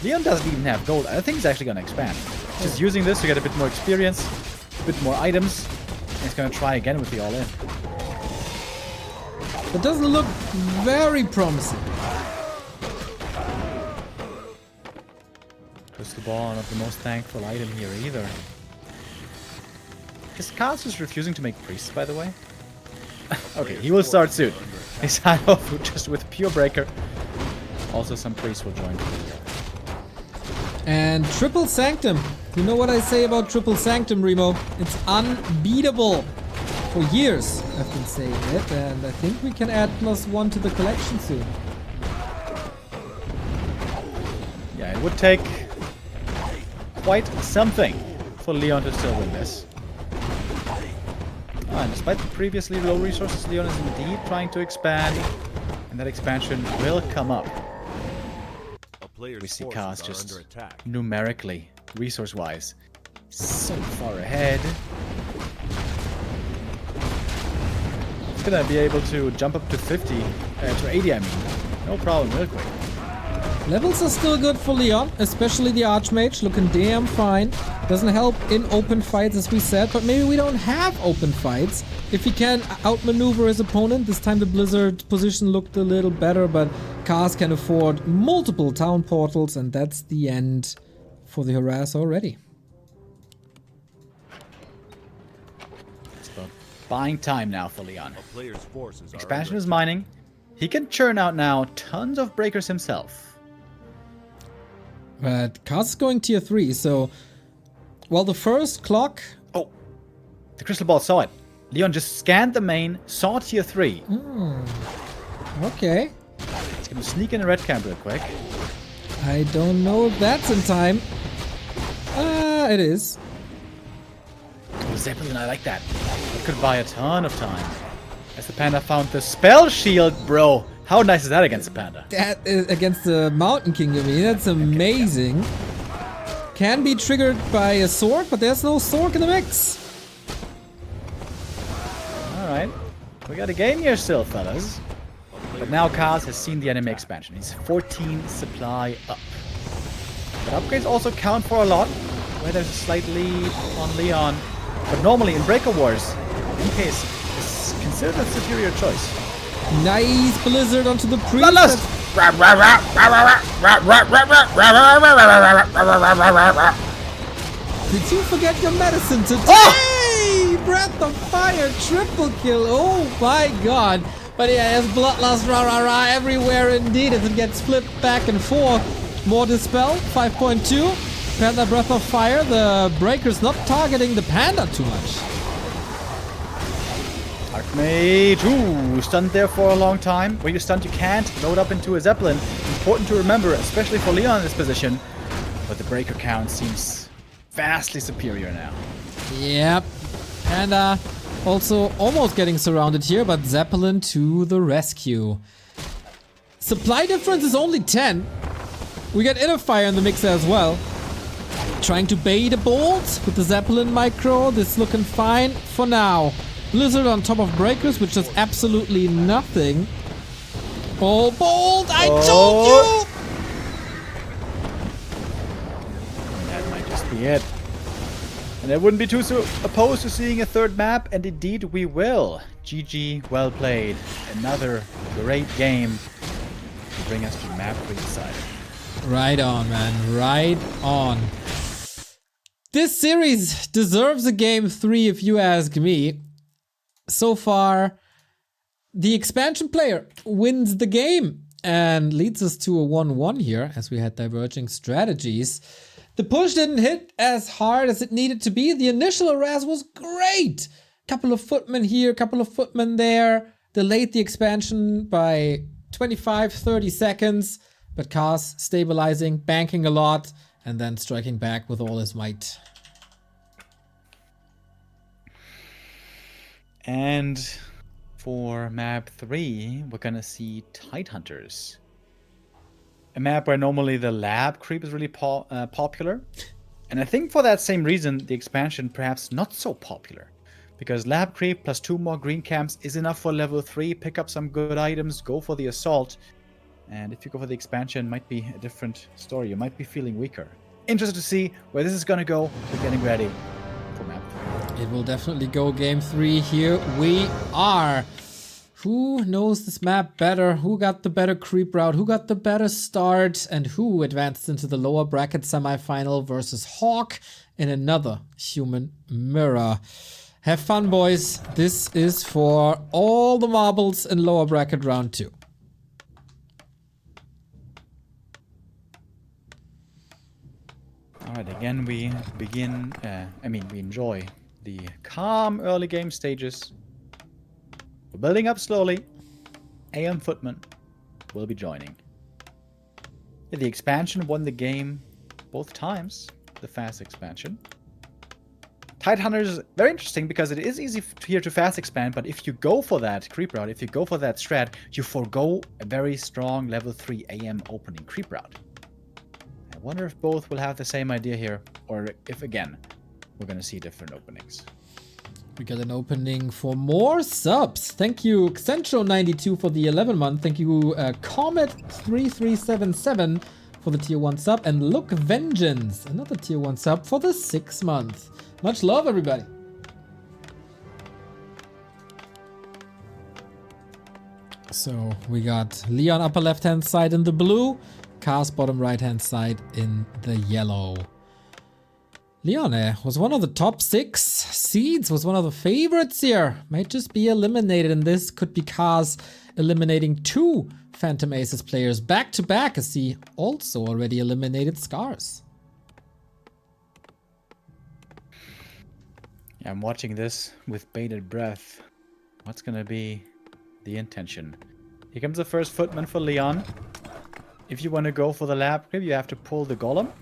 Leon doesn't even have gold. I think he's actually going to expand. Just using this to get a bit more experience, a bit more items. And he's going to try again with the all-in. It doesn't look very promising. Crystal Ball, not the most thankful item here either. Is Kaz just refusing to make priests, by the way? Okay, he will start soon. He's out of just with pure breaker. Also, some priests will join. And Triple Sanctum. You know what I say about Triple Sanctum, Remo? It's unbeatable. For years I've been saying it, and I think we can add +1 to the collection soon. Yeah, it would take quite something for Leon to still win this. And despite the previously low resources, Leon is indeed trying to expand, and that expansion will come up. We see Kaz just numerically, resource-wise, so far ahead. He's gonna be able to jump up to 50, to 80 I mean. No problem, real quick. Levels are still good for Leon, especially the Archmage, looking damn fine. Doesn't help in open fights as we said, but maybe we don't have open fights. If he can outmaneuver his opponent, this time the Blizzard position looked a little better, but Kaz can afford multiple town portals, and that's the end for the Harass already. It's about buying time now for Leon. A player's forces are Expansion under is mining. He can churn out now tons of breakers himself. But Kaz is going tier 3, so... Well, the first clock... Oh! The crystal ball saw it. Leon just scanned the main, saw tier 3. Okay. He's gonna sneak in a red camp real quick. I don't know if that's in time. It is. Oh, Zeppelin, I like that. That could buy a ton of time. As the panda found the spell shield, bro. How nice is that against the panda? That is against the Mountain King, I mean, that's amazing. Can be triggered by a sword, but there's no sword in the mix. Alright. We got a game here still, fellas. But now Kaz has seen the enemy expansion. He's 14 supply up. But upgrades also count for a lot, where there's a slight lead on Leon. But normally in Breaker Wars, in case, is considered a superior choice. Nice Blizzard onto the priest. Did you forget your medicine today? Oh! Breath of Fire, triple kill. Oh my god. But yeah, there's Bloodlust everywhere indeed as it gets flipped back and forth. More Dispel, 5.2. Panda Breath of Fire. The Breaker's not targeting the Panda too much. Archmage, ooh, stunned there for a long time. Where you stunned, you can't load up into a Zeppelin. Important to remember, especially for Leon in this position. But the breaker count seems vastly superior now. Yep. And also almost getting surrounded here, but Zeppelin to the rescue. Supply difference is only 10. We got Inner Fire in the mix as well. Trying to bait a bolt with the Zeppelin micro. This looking fine for now. Blizzard on top of breakers, which does absolutely nothing. Oh, bolt! I told you! That might just be it. And I wouldn't be too opposed to seeing a third map, and indeed we will. GG, well played. Another great game to bring us to map 3 side. Right on, man. Right on. This series deserves a game 3 if you ask me. So far, the expansion player wins the game and leads us to a 1-1 here as we had diverging strategies. The push didn't hit as hard as it needed to be. The initial harass was great. Couple of footmen here, couple of footmen there. delayed the expansion by 25-30 seconds, but Cars stabilizing, banking a lot, and then striking back with all his might. And for map 3, we're gonna see Tidehunters. A map where normally the lab creep is really popular. And I think for that same reason, the expansion perhaps not so popular. Because lab creep plus 2 more green camps is enough for level 3, pick up some good items, go for the assault. And if you go for the expansion, it might be a different story. You might be feeling weaker. Interested to see where this is gonna go. We're getting ready for map 3. It will definitely go game 3. Here we are. Who knows this map better? Who got the better creep route? Who got the better start? And who advanced into the lower bracket semifinal versus Hawk in another human mirror? Have fun, boys. This is for all the marbles in lower bracket round 2. Alright, again we begin, we enjoy the calm early game stages. We're building up slowly. AM Footman will be joining. Yeah, the expansion won the game both times, the fast expansion. Tidehunters is very interesting because it is easy here to fast expand, but if you go for that creep route, if you go for that strat, you forego a very strong level 3 AM opening creep route. I wonder if both will have the same idea here, or if again, we're gonna see different openings. We got an opening for more subs. Thank you, Xentro92 for the 11 month. Thank you, Comet3377 for the tier 1 sub. And Look Vengeance, another tier 1 sub for the 6 month. Much love, everybody. So we got Leon upper left hand side in the blue, Cars bottom right hand side in the yellow. Leon was one of the top 6 seeds, was one of the favorites here. Might just be eliminated, and this could be Cars eliminating 2 Phantom Aces players back to back, as he also already eliminated Scars. Yeah, I'm watching this with bated breath. What's gonna be the intention? Here comes the first footman for Leon. If you want to go for the lab creep, you have to pull the golem.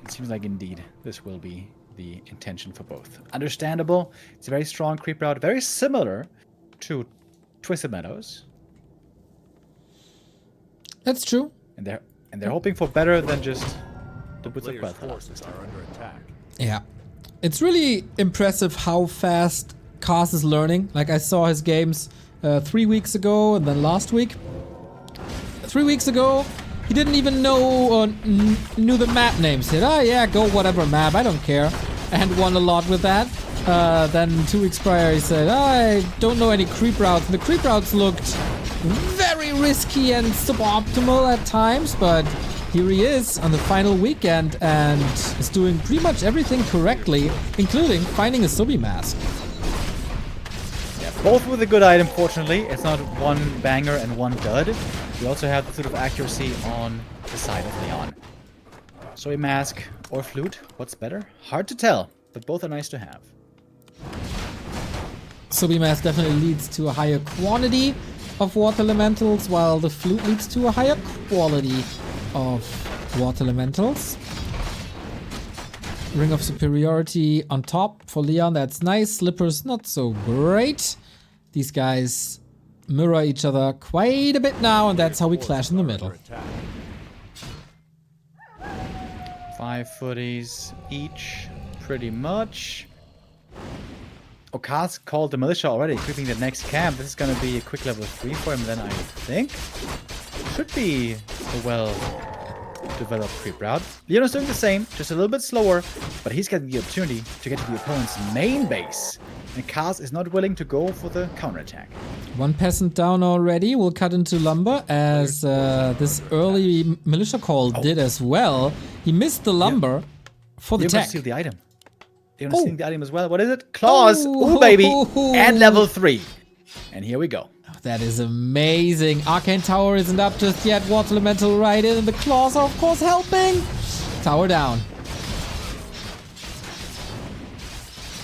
It seems like indeed this will be the intention for both. Understandable. It's a very strong creep route, very similar to Twisted Meadows. That's true. And they're hoping for better than just the Boots of Players' Qualifier. forces are under attack. Yeah. It's really impressive how fast Cars is learning. Like, I saw his games 3 weeks ago and then last week. 3 weeks ago, he didn't even know or knew the map names. He said, oh yeah, go whatever map, I don't care. And won a lot with that. Then 2 weeks prior, he said, I don't know any creep routes. And the creep routes looked very risky and suboptimal at times, but here he is on the final weekend and is doing pretty much everything correctly, including finding a Subi mask. Yeah, both with a good item, fortunately. It's not one banger and one dud. We also have the sort of accuracy on the side of Leon. So a mask or flute, what's better? Hard to tell, but both are nice to have. Subi mask definitely leads to a higher quantity of water elementals, while the flute leads to a higher quality of water elementals. Ring of Superiority on top for Leon, that's nice. Slippers, not so great. These guys mirror each other quite a bit now, and that's how we clash in the middle. 5 footies each, pretty much. Okaz called the militia already, equipping the next camp. This is going to be a quick level 3 for him then, I think. Should be a well-developed creep route. Leon is doing the same, just a little bit slower, but he's getting the opportunity to get to the opponent's main base. And Kaz is not willing to go for the counterattack. 1 peasant down already. We'll cut into lumber, as this early militia call did as well. He missed the lumber for the They're going tech. to steal the item. They're going to steal the item as well. What is it? Claws! Ooh, baby! And level 3. And here we go. That is amazing. Arcane Tower isn't up just yet. Water Elemental right in, and the claws are of course helping. Tower down.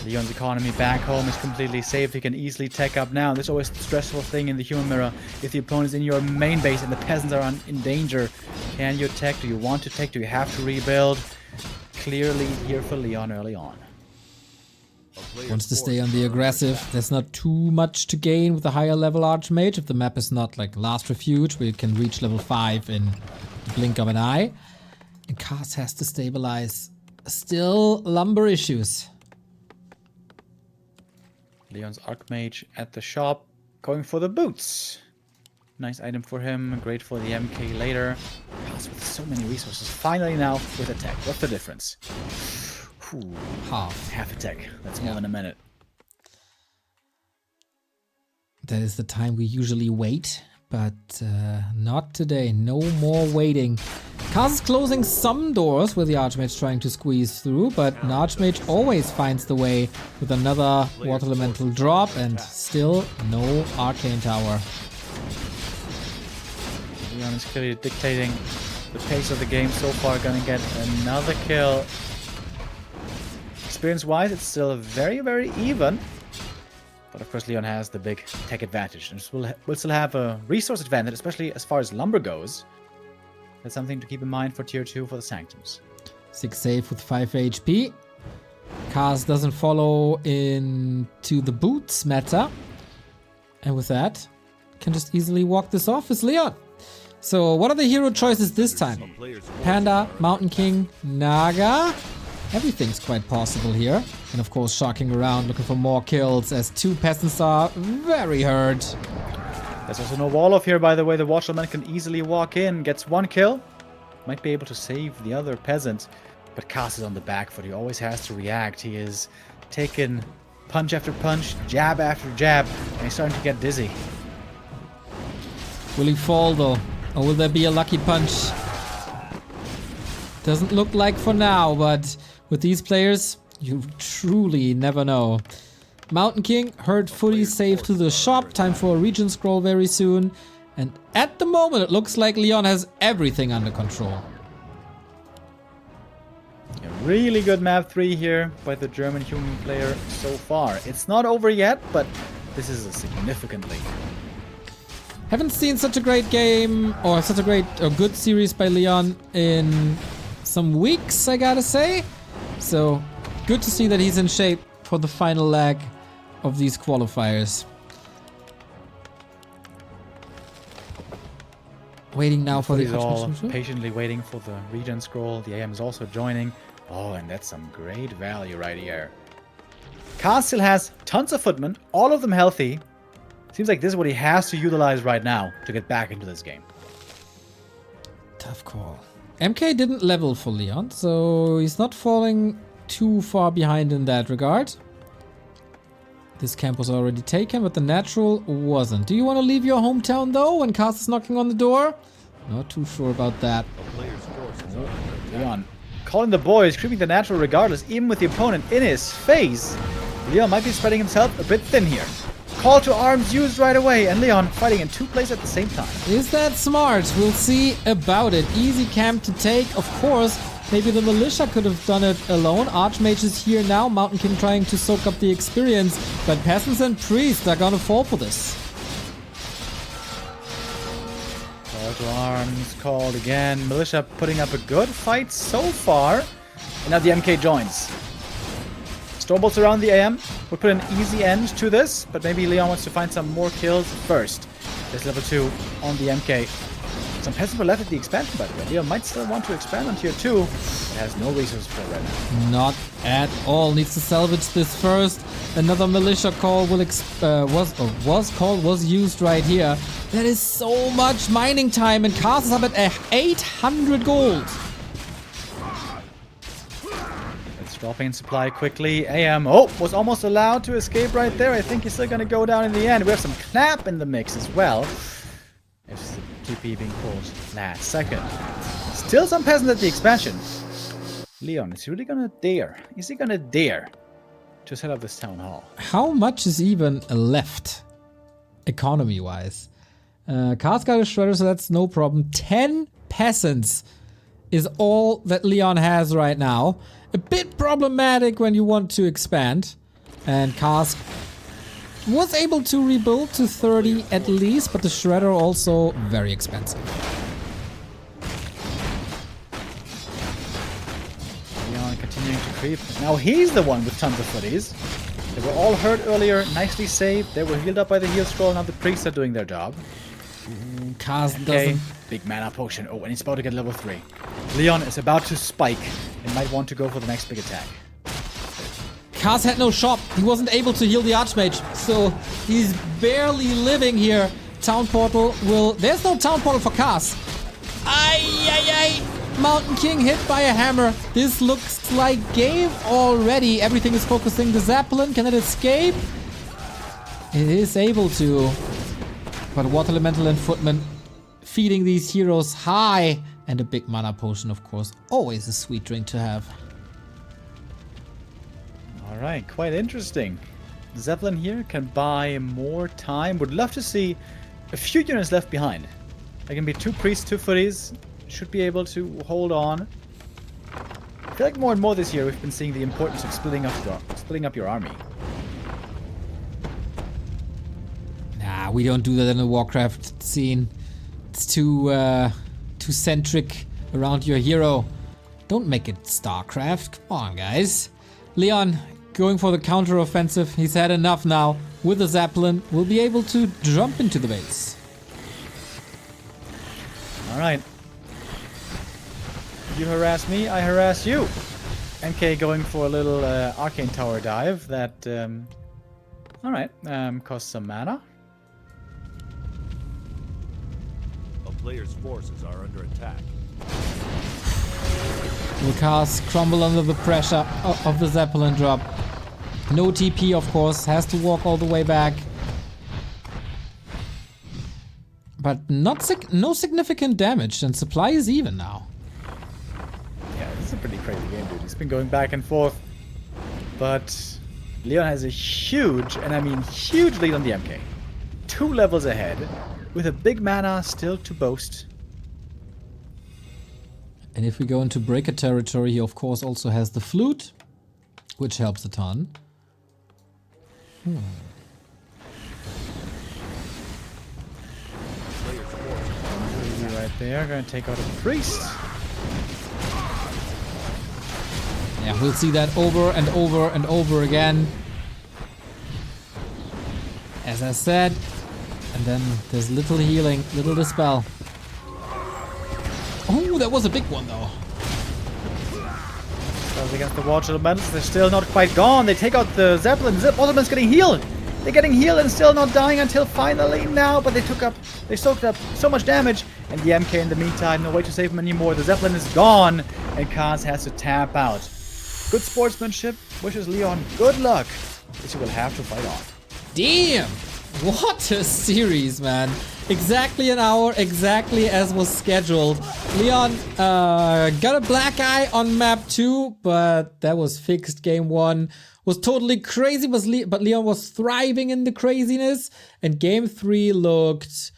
Leon's economy back home is completely safe. He can easily tech up now. There's always the stressful thing in the human mirror. If the opponent is in your main base and the peasants are in danger, can you tech? Do you want to tech? Do you have to rebuild? Clear lead here for Leon early on. Wants to stay on the aggressive. There's not too much to gain with a higher level Archmage if the map is not like Last Refuge, where you can reach level 5 in the blink of an eye. And Kars has to stabilize. Still lumber issues. Leon's Archmage at the shop, going for the boots. Nice item for him, great for the MK later. Kars with so many resources, finally now with attack. What's the difference? Whew. Half attack, that's more than a minute. That is the time we usually wait, but not today. No more waiting. Kars is closing some doors where the Archmage trying to squeeze through, but an Archmage always finds the way with another Water Elemental drop, and still no Arcane Tower. Leon is clearly dictating the pace of the game so far, gonna get another kill. Experience-wise, it's still very, very even. But of course, Leon has the big tech advantage, and we'll still have a resource advantage, especially as far as lumber goes. That's something to keep in mind for tier 2 for the Sanctums. 6 safe with 5 HP. Kars doesn't follow into the boots meta. And with that, can just easily walk this off as Leon. So what are the hero choices this time? Panda, Mountain King, Naga. Everything's quite possible here. And of course, shocking around, looking for more kills as 2 peasants are very hurt. There's also no wall off here, by the way. The Watchman can easily walk in, gets 1 kill. Might be able to save the other peasant. But Kars is on the back foot. He always has to react. He is taking punch after punch, jab after jab, and he's starting to get dizzy. Will he fall though? Or will there be a lucky punch? Doesn't look like for now, but with these players, you truly never know. Mountain King, hurt fully safe to the shop. Time for a region scroll very soon. And at the moment, it looks like Leon has everything under control. A really good map 3 here by the German human player so far. It's not over yet, but this is a significant lead. Haven't seen such a great game or such a good series by Leon in some weeks, I gotta say. So good to see that he's in shape for the final leg of these qualifiers. Waiting now for the He's all patiently waiting for the region scroll. The AM is also joining. Oh, and that's some great value right here. Kars still has tons of footmen, all of them healthy. Seems like this is what he has to utilize right now to get back into this game. Tough call. MK didn't level for Leon, so he's not falling too far behind in that regard. This camp was already taken, but the natural wasn't. Do you want to leave your hometown though when Kars is knocking on the door? Not too sure about that. Leon calling the boys, creeping the natural regardless, even with the opponent in his face. Leon might be spreading himself a bit thin here. Call to arms used right away, and Leon fighting in 2 places at the same time. Is that smart? We'll see about it. Easy camp to take, of course. Maybe the militia could have done it alone. Archmage is here now. Mountain King trying to soak up the experience. But peasants and priests are gonna fall for this. Call to arms called again. Militia putting up a good fight so far. And now the MK joins. Stormbolts around the AM would put an easy end to this, but maybe Leon wants to find some more kills first. There's level 2 on the MK. Some peasants were left at the expansion, by the way. Leon might still want to expand on tier 2, but has no resources for it right now. Not at all. Needs to salvage this first. Another militia call was used right here. That is so much mining time, and Kars is up at 800 gold. Dropping in supply quickly. AM, was almost allowed to escape right there. I think he's still going to go down in the end. We have some Clap in the mix as well. There's the TP being pulled last second. Still some peasants at the expansion. Leon, is he really going to dare? Is he going to dare to set up this town hall? How much is even left, economy-wise? Kars got a shredder, so that's no problem. 10 peasants is all that Leon has right now. A bit problematic when you want to expand. And Cask was able to rebuild to 30 at least, but the Shredder also very expensive. Leon continuing to creep. Now he's the one with tons of footies. They were all hurt earlier, nicely saved. They were healed up by the heal scroll. Now the priests are doing their job. Cask Okay, doesn't... big mana potion. Oh, and he's about to get level 3. Leon is about to spike and might want to go for the next big attack. Cask had no shop. He wasn't able to heal the Archmage, so he's barely living here. Town Portal will... There's no Town Portal for Cask. Ay. Mountain King hit by a hammer. This looks like game already. Everything is focusing the Zeppelin. Can it escape? It is able to. But Water Elemental and Footman feeding these heroes high. And a big mana potion, of course. Always a sweet drink to have. Alright, quite interesting. Zeppelin here can buy more time. Would love to see a few units left behind. There can be 2 priests, 2 footies. Should be able to hold on. I feel like more and more this year we've been seeing the importance of splitting up your army. Nah, we don't do that in the Warcraft scene. It's too centric around your hero. Don't make it StarCraft. Come on, guys. Leon going for the counter-offensive. He's had enough now. With the Zeppelin, we'll be able to jump into the base. Alright. You harass me, I harass you. MK going for a little Arcane Tower dive that, alright, costs some mana. A player's forces are under attack. Cask crumble under the pressure of the Zeppelin drop. No TP, of course, has to walk all the way back. But no significant damage, and supply is even now. Yeah, this is a pretty crazy game, dude. He's been going back and forth. But Leon has a huge, and I mean huge lead on the MK. 2 levels ahead, with a big mana still to boast. And if we go into Breaker territory, he of course also has the flute, which helps a ton. Right there, gonna take out a priest. Yeah, we'll see that over and over and over again. As I said, and then there's little healing, little dispel. Oh, that was a big one though. Goes against the Water Elementals, they're still not quite gone. They take out the Zeppelin. Zeppelin getting healed. They're getting healed and still not dying until finally now, but they soaked up so much damage. And the MK in the meantime, no way to save him anymore. The Zeppelin is gone, and Kaz has to tap out. Good sportsmanship, wishes Leon good luck, which he will have to fight off. Damn! What a series, man. Exactly an hour, exactly as was scheduled. Leon got a black eye on map 2, but that was fixed. Game 1 was totally crazy, but Leon was thriving in the craziness. And game 3 looked,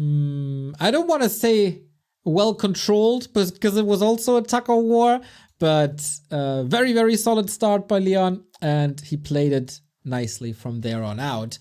I don't want to say well controlled, because it was also a tug of war, but very, very solid start by Leon, and he played it nicely from there on out.